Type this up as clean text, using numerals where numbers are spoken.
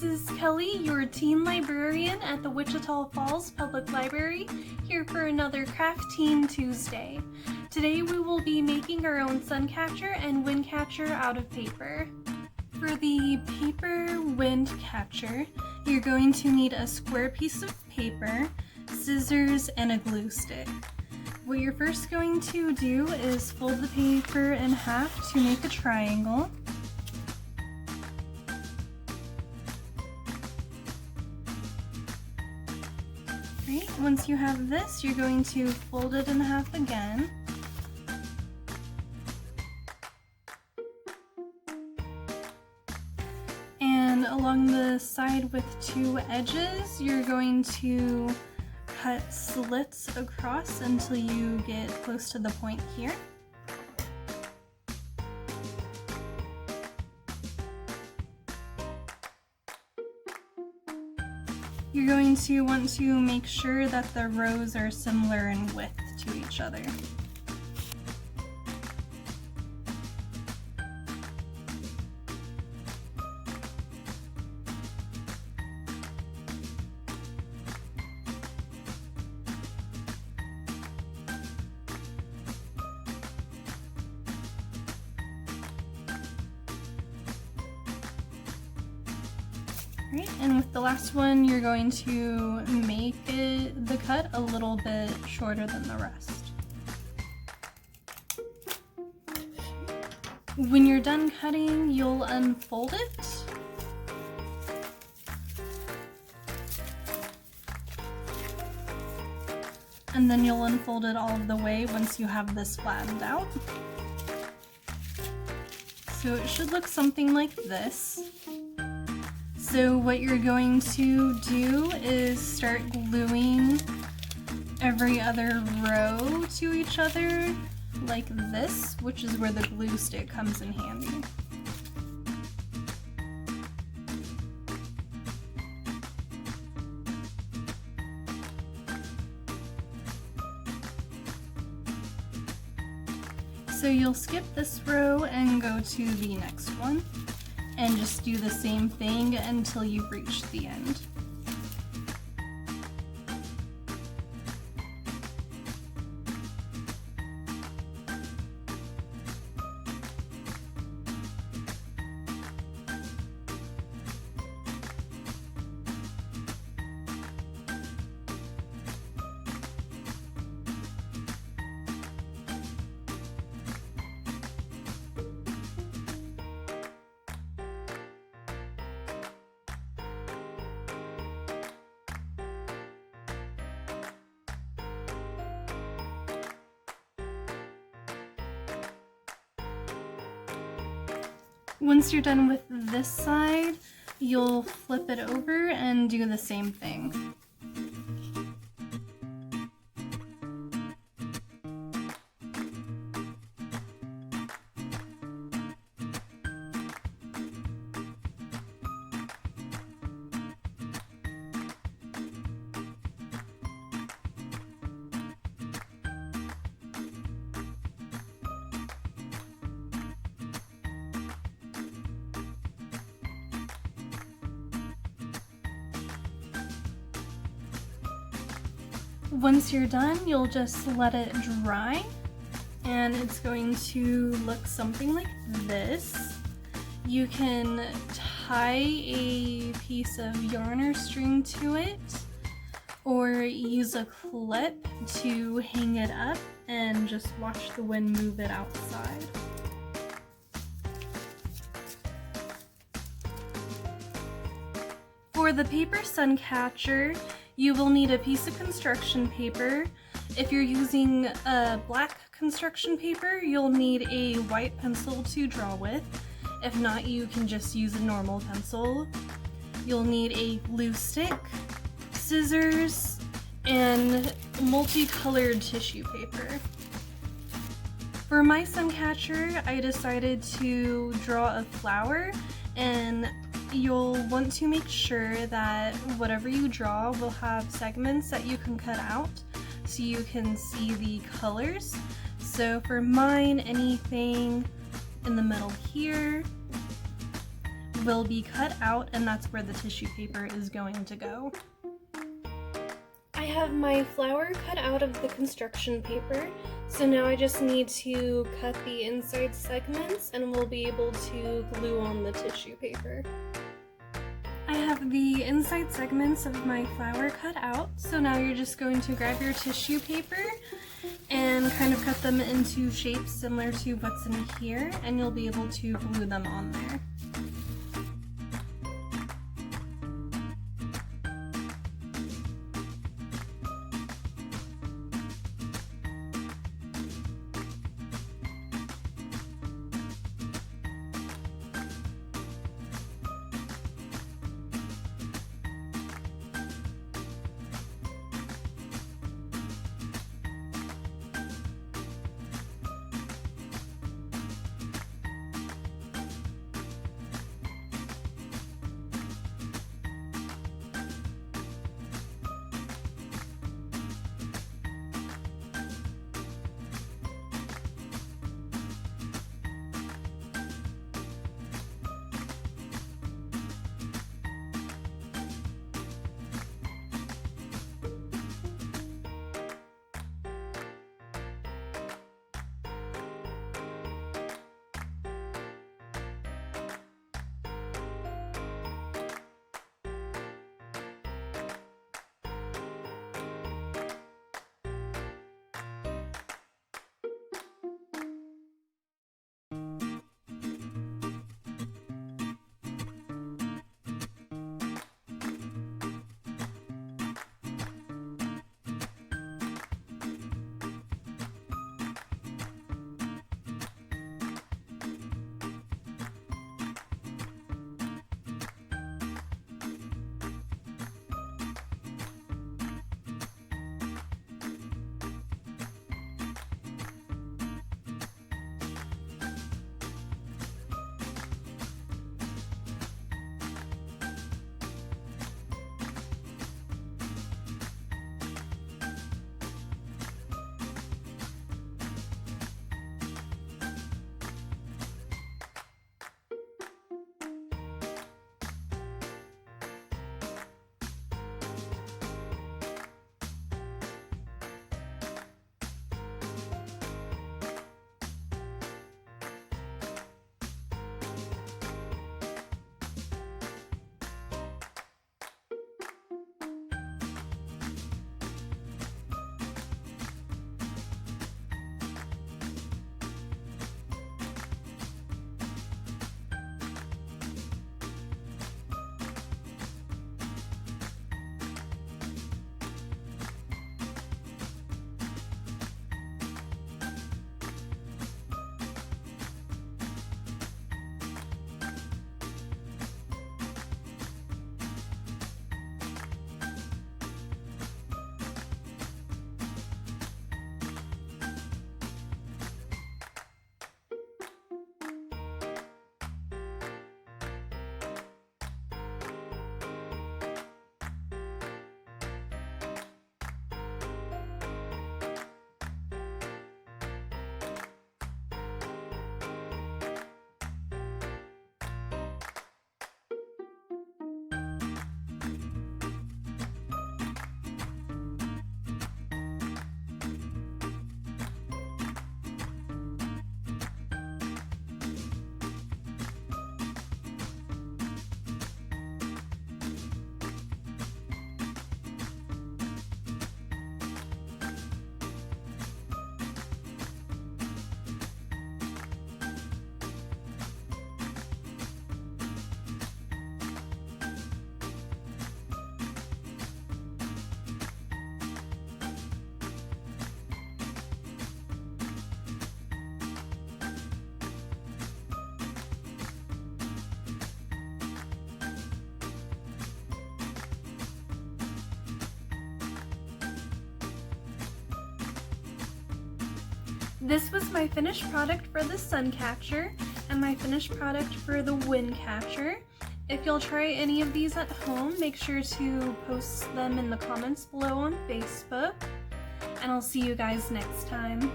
This is Kelly, your teen librarian at the Wichita Falls Public Library, here for another Crafteen Tuesday. Today we will be making our own sun catcher and wind catcher out of paper. For the paper wind catcher, you're going to need a square piece of paper, scissors, and a glue stick. What you're first going to do is fold the paper in half to make a triangle. Great. Once you have this, you're going to fold it in half again. And along the side with two edges, you're going to cut slits across until you get close to the point here. You're going to want to make sure that the rows are similar in width to each other. Right, and with the last one, you're going to make the cut a little bit shorter than the rest. When you're done cutting, you'll unfold it. And then you'll unfold it all the way once you have this flattened out. So it should look something like this. So what you're going to do is start gluing every other row to each other like this, which is where the glue stick comes in handy. So you'll skip this row and go to the next one, and just do the same thing until you've reached the end. Once you're done with this side, you'll flip it over and do the same thing. Once you're done, you'll just let it dry, and it's going to look something like this. You can tie a piece of yarn or string to it, or use a clip to hang it up and just watch the wind move it outside. For the paper sun catcher, you will need a piece of construction paper. If you're using a black construction paper, you'll need a white pencil to draw with. If not, you can just use a normal pencil. You'll need a glue stick, scissors, and multicolored tissue paper. For my sun catcher, I decided to draw a flower, and you'll want to make sure that whatever you draw will have segments that you can cut out so you can see the colors. So for mine, anything in the middle here will be cut out, and that's where the tissue paper is going to go. I have my flower cut out of the construction paper, so now I just need to cut the inside segments and we'll be able to glue on the tissue paper. I have the inside segments of my flower cut out, so now you're just going to grab your tissue paper and kind of cut them into shapes similar to what's in here, and you'll be able to glue them on there. This was my finished product for the sun catcher and my finished product for the wind catcher. If you'll try any of these at home, make sure to post them in the comments below on Facebook, and I'll see you guys next time.